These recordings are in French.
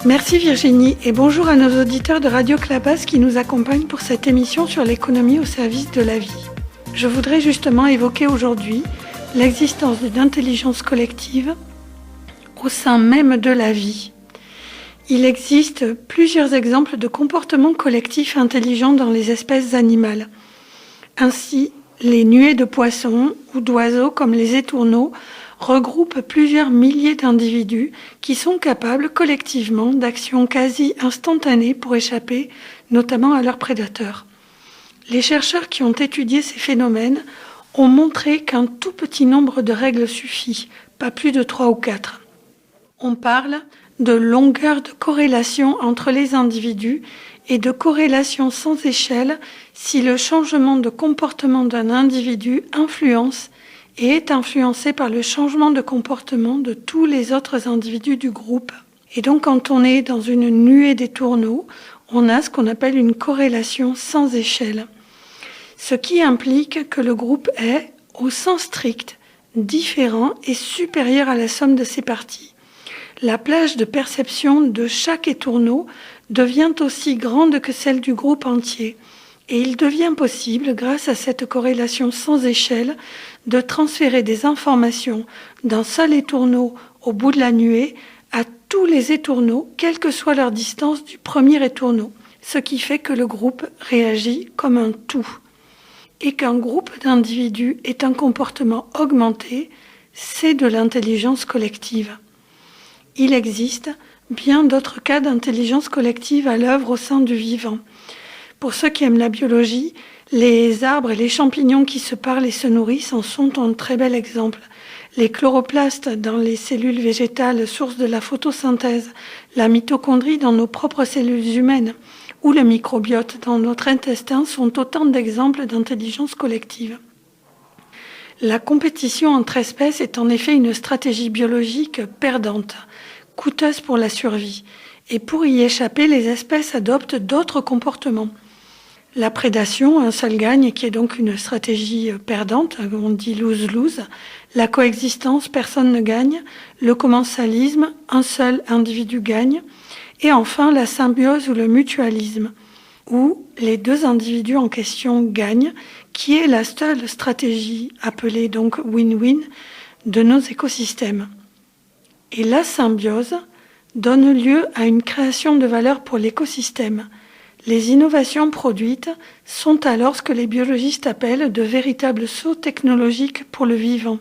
Merci Virginie et bonjour à nos auditeurs de Radio Clapas qui nous accompagnent pour cette émission sur l'économie au service de la vie. Je voudrais justement évoquer aujourd'hui l'existence d'une intelligence collective au sein même de la vie. Il existe plusieurs exemples de comportements collectifs intelligents dans les espèces animales. Ainsi, les nuées de poissons ou d'oiseaux comme les étourneaux regroupent plusieurs milliers d'individus qui sont capables collectivement d'actions quasi instantanées pour échapper notamment à leurs prédateurs. Les chercheurs qui ont étudié ces phénomènes ont montré qu'un tout petit nombre de règles suffit, pas plus de 3 ou 4. On parle de longueur de corrélation entre les individus et de corrélation sans échelle si le changement de comportement d'un individu influence et est influencé par le changement de comportement de tous les autres individus du groupe. Et donc quand on est dans une nuée d'étourneaux, on a ce qu'on appelle une corrélation sans échelle. Ce qui implique que le groupe est, au sens strict, différent et supérieur à la somme de ses parties. La plage de perception de chaque étourneau devient aussi grande que celle du groupe entier. Et il devient possible, grâce à cette corrélation sans échelle, de transférer des informations d'un seul étourneau au bout de la nuée à tous les étourneaux, quelle que soit leur distance du premier étourneau. Ce qui fait que le groupe réagit comme un tout. Et qu'un groupe d'individus ait un comportement augmenté, c'est de l'intelligence collective. Il existe bien d'autres cas d'intelligence collective à l'œuvre au sein du vivant. Pour ceux qui aiment la biologie, les arbres et les champignons qui se parlent et se nourrissent en sont un très bel exemple. Les chloroplastes dans les cellules végétales, source de la photosynthèse, la mitochondrie dans nos propres cellules humaines ou le microbiote dans notre intestin sont autant d'exemples d'intelligence collective. La compétition entre espèces est en effet une stratégie biologique perdante, coûteuse pour la survie. Et pour y échapper, les espèces adoptent d'autres comportements. La prédation, un seul gagne, qui est donc une stratégie perdante, on dit lose-lose. La coexistence, personne ne gagne. Le commensalisme, un seul individu gagne. Et enfin, la symbiose ou le mutualisme, où les deux individus en question gagnent, qui est la seule stratégie appelée donc win-win de nos écosystèmes. Et la symbiose donne lieu à une création de valeur pour l'écosystème. Les innovations produites sont alors ce que les biologistes appellent de véritables sauts technologiques pour le vivant.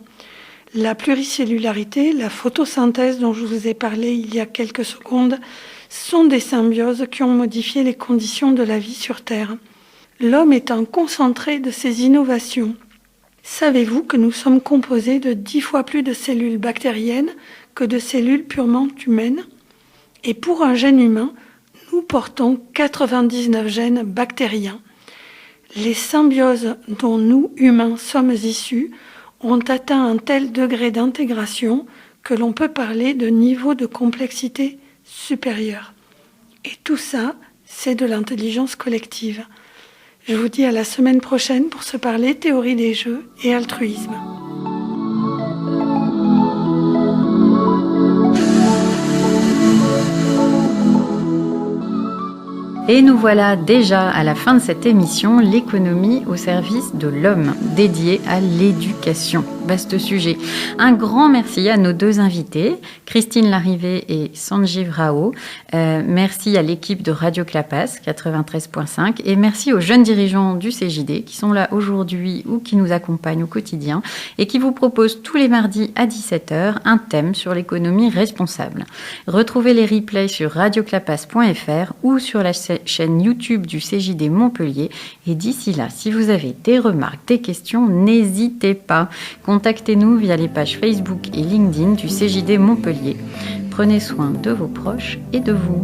La pluricellularité, la photosynthèse dont je vous ai parlé il y a quelques secondes, sont des symbioses qui ont modifié les conditions de la vie sur Terre. L'homme est un concentré de ces innovations. Savez-vous que nous sommes composés de 10 fois plus de cellules bactériennes que de cellules purement humaines ? Et pour un gène humain, nous portons 99 gènes bactériens. Les symbioses dont nous, humains, sommes issus ont atteint un tel degré d'intégration que l'on peut parler de niveau de complexité supérieur. Et tout ça, c'est de l'intelligence collective. Je vous dis à la semaine prochaine pour se parler théorie des jeux et altruisme. Et nous voilà déjà à la fin de cette émission, l'économie au service de l'homme, dédiée à l'éducation. Vaste sujet. Un grand merci à nos deux invités, Christine Larrivé et Sanjeev Rao. Merci à l'équipe de Radio Clapas 93.5 et merci aux jeunes dirigeants du CJD qui sont là aujourd'hui ou qui nous accompagnent au quotidien et qui vous proposent tous les mardis à 17h un thème sur l'économie responsable. Retrouvez les replays sur radioclapas.fr ou sur la chaîne YouTube du CJD Montpellier. Et d'ici là, si vous avez des remarques, des questions, n'hésitez pas. Contactez-nous via les pages Facebook et LinkedIn du CJD Montpellier. Prenez soin de vos proches et de vous.